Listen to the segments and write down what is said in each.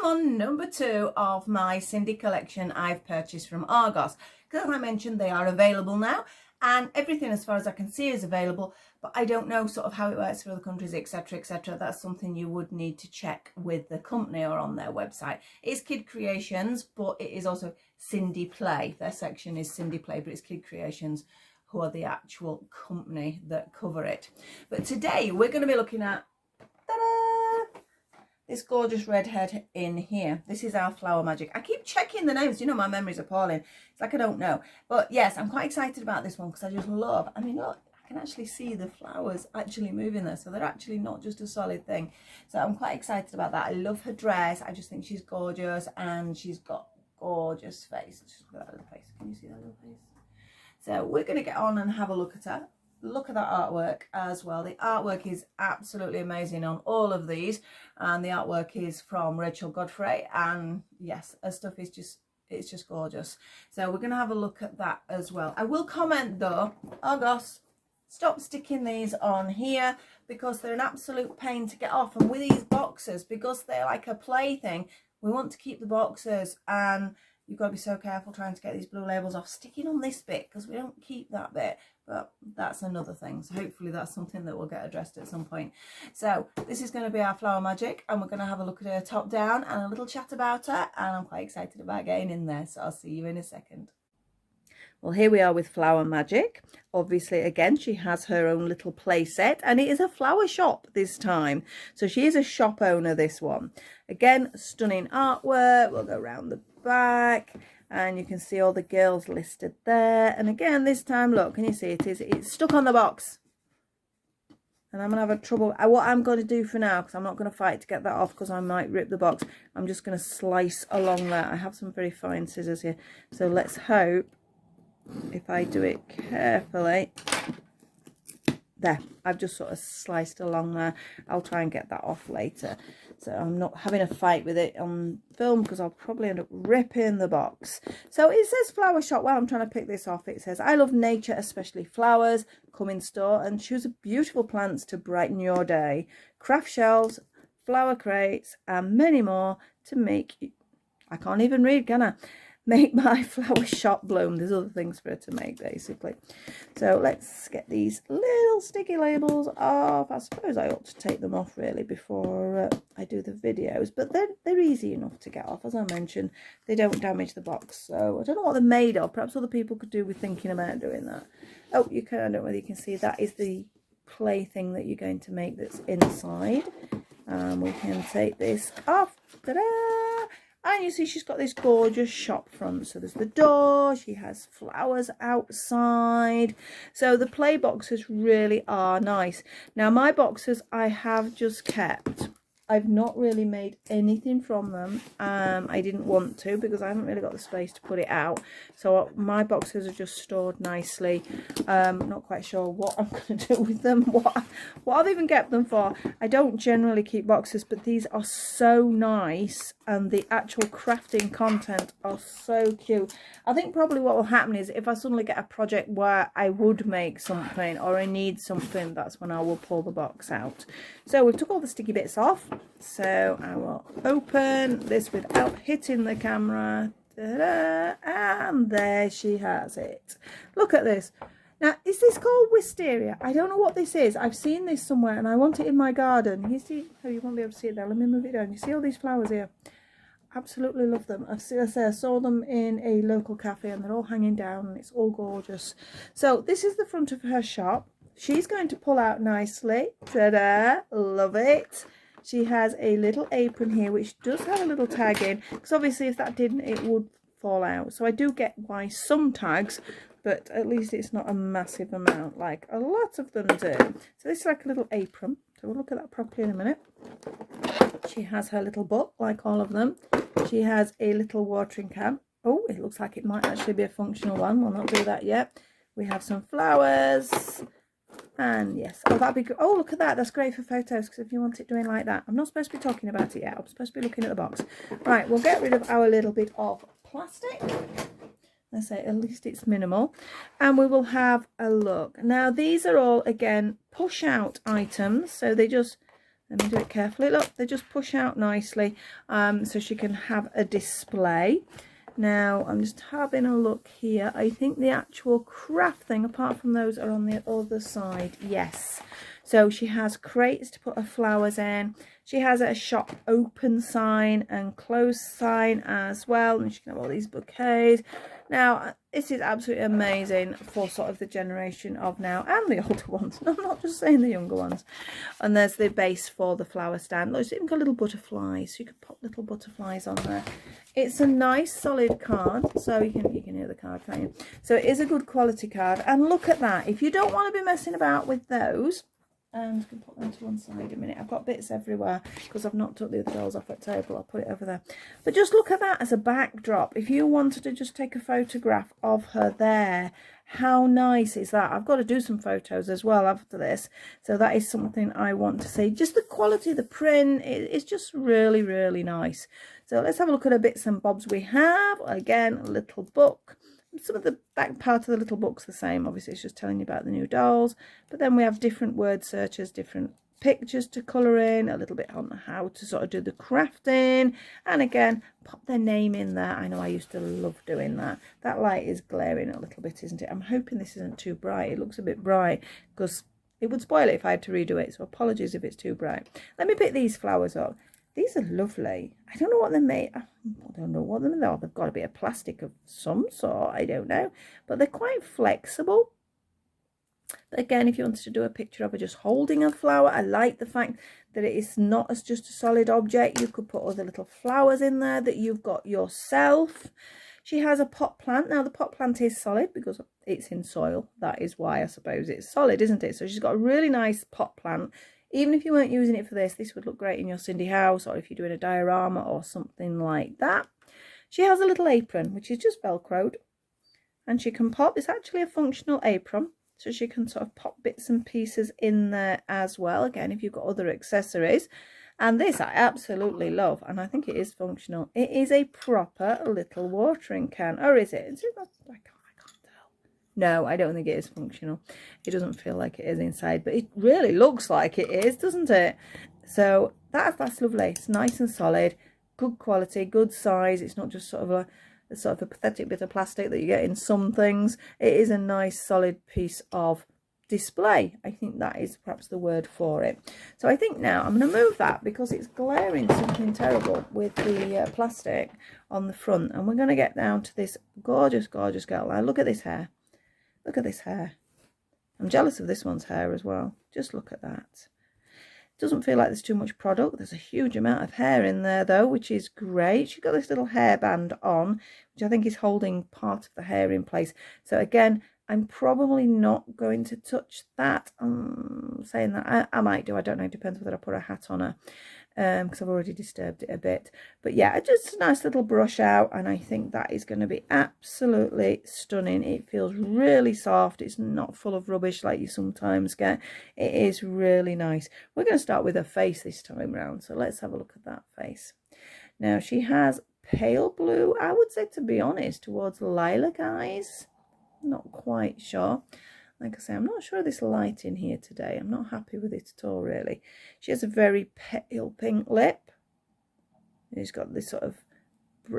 on number 2 of my Sindy collection I've purchased from Argos. Because as I mentioned, they are available now, and everything as far as I can see is available, but I don't know sort of how it works for other countries, etc, etc. That's something you would need to check with the company or on their website. It's Kid Kreations, but it is also Sindy Play. Their section is Sindy Play, but it's Kid Kreations who are the actual company that cover it. But today we're going to be looking at this gorgeous redhead in here. This is our Flower Magic. I keep checking the names. You know, my memory's appalling. It's like I don't know. But yes, I'm quite excited about this one because I just love, I mean, look, I can actually see the flowers actually moving there. So they're actually not just a solid thing. So I'm quite excited about that. I love her dress. I just think she's gorgeous, and she's got gorgeous face. Just look at that little face. Can you see that little face? So we're going to get on and have a look at her. Look at that artwork as well. The artwork is absolutely amazing on all of these, and the artwork is from Rachel Godfrey, and yes, her stuff is just, it's just gorgeous. So we're going to have a look at that as well. I will comment though, Argos, stop sticking these on here because they're an absolute pain to get off. And with these boxes, because they're like a plaything, we want to keep the boxes, and you've got to be so careful trying to get these blue labels off sticking on this bit because we don't keep that bit. But that's another thing. So hopefully that's something that will get addressed at some point. So this is going to be our Flower Magic, and we're going to have a look at her top down and a little chat about her. And I'm quite excited about getting in there. So I'll see you in a second. Well, here we are with Flower Magic. Obviously, again, she has her own little play set, and it is a flower shop this time. So she is a shop owner, this one. Again, stunning artwork. We'll go around the back, and you can see all the girls listed there. And again, this time, look, can you see it's stuck on the box, and I'm gonna have a trouble. What I'm going to do for now, because I'm not going to fight to get that off because I might rip the box, I'm just going to slice along that. I have some very fine scissors here, so let's hope if I do it carefully. There, I've just sort of sliced along there. I'll try and get that off later, so I'm not having a fight with it on film because I'll probably end up ripping the box. So it says flower shop. While I'm trying to pick this off, it says, I love nature, especially flowers. Come in store and choose beautiful plants to brighten your day. Craft shelves, flower crates, and many more to make you, I can't even read, can I? Make my flower shop bloom. There's other things for her to make, basically. So let's get these little sticky labels off. I suppose I ought to take them off really before I do the videos, but they're easy enough to get off. As I mentioned, they don't damage the box. So I don't know what they're made of. Perhaps other people could do with thinking about doing that. Oh, you can. I don't know whether you can see that is the play thing that you're going to make that's inside. We can take this off. Ta-da! And you see she's got this gorgeous shop front. So there's the door. She has flowers outside. So the play boxes really are nice. Now my boxes I have just kept. I've not really made anything from them. I didn't want to because I haven't really got the space to put it out. So my boxes are just stored nicely. Not quite sure what I'm going to do with them. What I've even kept them for. I don't generally keep boxes, but these are so nice. And the actual crafting content are so cute. I think probably what will happen is if I suddenly get a project where I would make something or I need something, that's when I will pull the box out. So we took all the sticky bits off. So I will open this without hitting the camera. Ta-da! And there she has it. Look at this. Now, is this called Wisteria? I don't know what this is. I've seen this somewhere and I want it in my garden. You see, oh, you won't be able to see it there. Let me move it down. You see all these flowers here? Absolutely love them. I saw them in a local cafe and they're all hanging down and it's all gorgeous. So this is the front of her shop. She's going to pull out nicely. Ta-da! Love it. She has a little apron here which does have a little tag in, because obviously if that didn't it would fall out. So I do get why some tags, but at least it's not a massive amount like a lot of them do. So this is like a little apron. So we'll look at that properly in a minute. She has her little book like all of them. She has a little watering can. Oh, it looks like it might actually be a functional one. We'll not do that yet. We have some flowers. And yes, oh, that'd be good. Oh, look at that. That's great for photos, because if you want it doing like that. I'm not supposed to be talking about it yet. I'm supposed to be looking at the box. Right, we'll get rid of our little bit of plastic. Let's say at least it's minimal. And we will have a look. Now, these are all, again, push out items. So they just Let me do it carefully. Look, they just push out nicely, so she can have a display. Now, I'm just having a look here. I think the actual craft thing, apart from those, are on the other side. Yes. So she has crates to put her flowers in. She has a shop open sign and close sign as well. And she can have all these bouquets. Now, this is absolutely amazing for sort of the generation of now and the older ones. No, I'm not just saying the younger ones. And there's the base for the flower stand. Look, it's even got little butterflies. So you can pop little butterflies on there. It's a nice solid card. So you can hear the card, can't you? So it is a good quality card. And look at that. If you don't want to be messing about with those, and I can put them to one side a minute. I've got bits everywhere because I've not took the other dolls off at table. I'll put it over there. But just look at that as a backdrop. If you wanted to just take a photograph of her there, how nice is that? I've got to do some photos as well after this. So that is something I want to see. Just the quality of the print is just really, really nice. So let's have a look at the bits and bobs we have. Again, a little book. Some of the back part of the little book's the same. Obviously, it's just telling you about the new dolls. But then we have different word searches, different pictures to colour in, a little bit on how to sort of do the crafting. And again, pop their name in there. I know I used to love doing that. That light is glaring a little bit, isn't it? I'm hoping this isn't too bright. It looks a bit bright because it would spoil it if I had to redo it. So apologies if it's too bright. Let me pick these flowers up. These are lovely. I don't know what they're made. I don't know what they're. They've got to be a plastic of some sort. I don't know. But they're quite flexible. But again, if you wanted to do a picture of her just holding a flower, I like the fact that it is not as just a solid object. You could put other little flowers in there that you've got yourself. She has a pot plant. Now, the pot plant is solid because it's in soil. That is why I suppose it's solid, isn't it? So she's got a really nice pot plant. Even if you weren't using it for this would look great in your Sindy house, or if you're doing a diorama or something like that. She has a little apron, which is just Velcroed. And she can pop, it's actually a functional apron. So she can sort of pop bits and pieces in there as well. Again, if you've got other accessories. And this I absolutely love. And I think it is functional. It is a proper little watering can. Or is it? I can't tell. No, I don't think it is functional. It doesn't feel like it is inside. But it really looks like it is, doesn't it? So that's lovely. It's nice and solid. Good quality, good size. It's not just sort of a pathetic bit of plastic that you get in some things. It is a nice solid piece of display. I think that is perhaps the word for it. So I think now I'm going to move that because it's glaring something terrible with the plastic on the front. And we're going to get down to this gorgeous, gorgeous girl. Now look at this hair. Look at this hair. I'm jealous of this one's hair as well. Just look at that. Doesn't feel like there's too much product. There's a huge amount of hair in there though, which is great. She's got this little hairband on, which I think is holding part of the hair in place. So again, I'm probably not going to touch that. I'm saying that I might do. I don't know. It depends whether I put a hat on her, because I've already disturbed it a bit. But yeah, just a nice little brush out, and I think that is going to be absolutely stunning. It feels really soft. It's not full of rubbish like you sometimes get. It is really nice. We're going to start with her face this time round. So let's have a look at that face. Now she has pale blue, I would say, to be honest, towards lilac eyes. Not quite sure. Like I say, I'm not sure of this light in here today. I'm not happy with it at all, really. She has a very pale pink lip. She's got this sort of,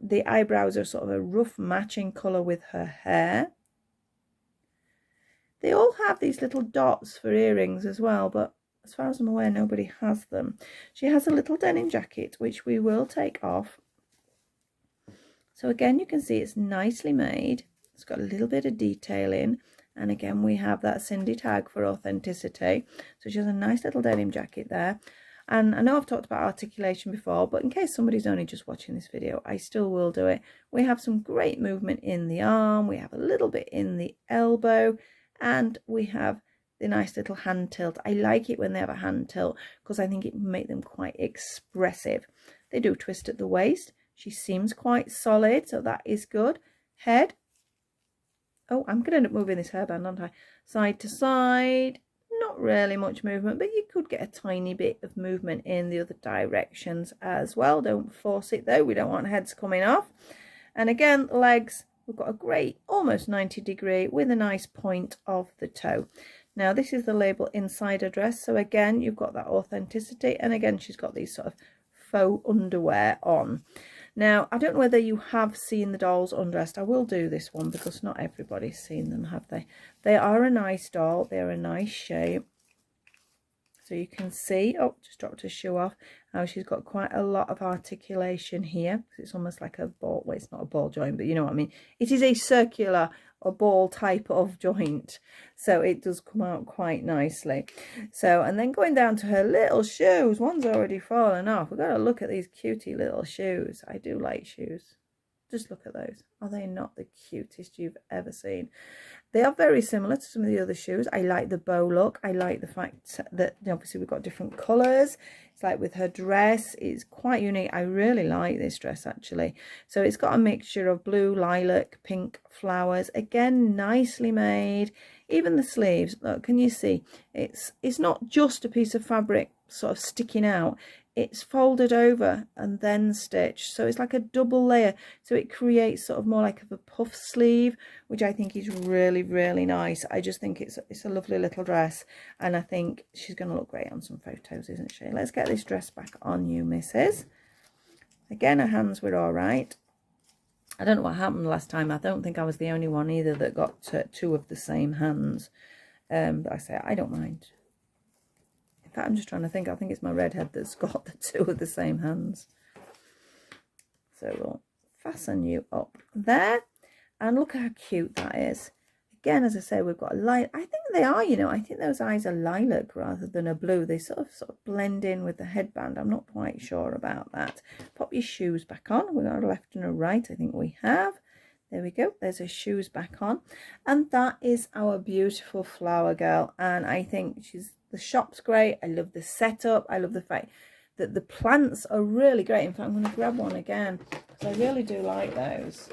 the eyebrows are sort of a rough matching colour with her hair. They all have these little dots for earrings as well, but as far as I'm aware, nobody has them. She has a little denim jacket, which we will take off. So again, you can see it's nicely made. It's got a little bit of detail in, and again we have that Sindy tag for authenticity. So she has a nice little denim jacket there. And I know I've talked about articulation before, but in case somebody's only just watching this video, I still will do it. We have some great movement in the arm, we have a little bit in the elbow, and we have the nice little hand tilt. I like it when they have a hand tilt because I think it will make them quite expressive. They do twist at the waist. She seems quite solid, so that is good. Head. Oh, I'm going to end up moving this hairband, aren't I? Side to side, not really much movement, but you could get a tiny bit of movement in the other directions as well. Don't force it though, we don't want heads coming off. And again, legs, we've got a great almost 90 degree with a nice point of the toe. Now this is the label inside her dress, so again you've got that authenticity, and again she's got these sort of faux underwear on. Now I don't know whether you have seen the dolls undressed. I will do this one because not everybody's seen them, have they? They are a nice doll, they're a nice shape. So you can see, oh, just dropped her shoe off, how she's got quite a lot of articulation here. It's almost like a ball, well, it's not a ball joint, but you know what I mean. It is a circular or ball type of joint, so it does come out quite nicely. So, and then going down to her little shoes, one's already fallen off. We've got to look at these cutie little shoes. I do like shoes. Just look at those. Are they not the cutest you've ever seen? They are very similar to some of the other shoes. I like the bow look. I like the fact that obviously we've got different colours. It's like with her dress, it's quite unique. I really like this dress actually. So it's got a mixture of blue, lilac, pink flowers. Again, nicely made. Even the sleeves, look, can you see? It's not just a piece of fabric sort of sticking out. It's folded over and then stitched, so it's like a double layer, so it creates sort of more like a puff sleeve, which I think is really, really nice. I just think it's a lovely little dress, and I think she's going to look great on some photos, isn't she? Let's get this dress back on you, missus. Again, her hands were all right. I don't know what happened last time. I don't think I was the only one either that got two of the same hands, but I say I don't mind. In fact, I'm just trying to think. I think it's my redhead that's got the two of the same hands. So we'll fasten you up there. And look how cute that is. Again, as I say, we've got a light. I think they are, you know, I think those eyes are lilac rather than a blue. They sort of blend in with the headband. I'm not quite sure about that. Pop your shoes back on. We've got a left and a right. I think we have. There we go. There's her shoes back on. And that is our beautiful flower girl. And I think the shop's great. I love the setup. I love the fact that the plants are really great. In fact, I'm going to grab one again because I really do like those.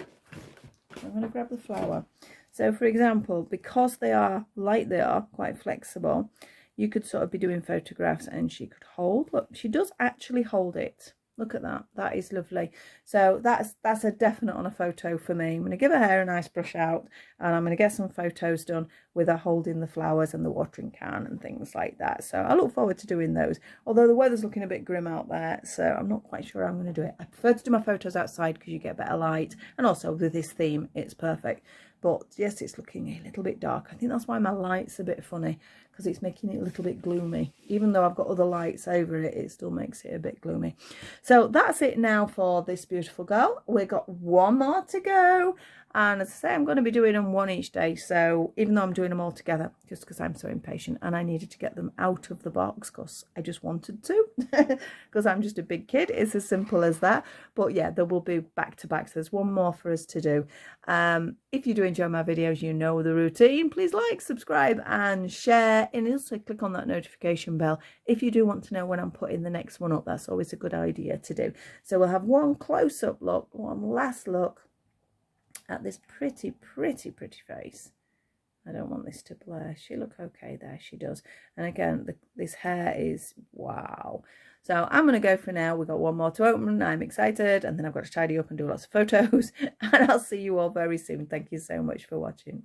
I'm going to grab the flower. So, for example, because they are like they are, quite flexible, you could sort of be doing photographs and she could hold. Look, she does actually hold it. Look at that. That is lovely. So that's a definite on a photo for me. I'm going to give her hair a nice brush out, and I'm going to get some photos done with her holding the flowers and the watering can and things like that. So I look forward to doing those. Although the weather's looking a bit grim out there, so I'm not quite sure how I'm going to do it. I prefer to do my photos outside because you get better light, and also with this theme, it's perfect. But yes, it's looking a little bit dark. I think that's why my light's a bit funny, because it's making it a little bit gloomy. Even though I've got other lights over it, it still makes it a bit gloomy. So that's it now for this beautiful girl. We've got one more to go. And as I say, I'm going to be doing them one each day. So even though I'm doing them all together, just because I'm so impatient and I needed to get them out of the box because I just wanted to, because I'm just a big kid. It's as simple as that. But yeah, there will be back to back. So there's one more for us to do. If you do enjoy my videos, you know the routine. Please like, subscribe and share. And also click on that notification bell if you do want to know when I'm putting the next one up. That's always a good idea to do. So we'll have one close-up look, one last look at this pretty face. I don't want this to blur. She look okay there, she does. And again, this hair is wow. So I'm going to go for now. We've got one more to open. I'm excited, and then I've got to tidy up and do lots of photos, and I'll see you all very soon. Thank you so much for watching.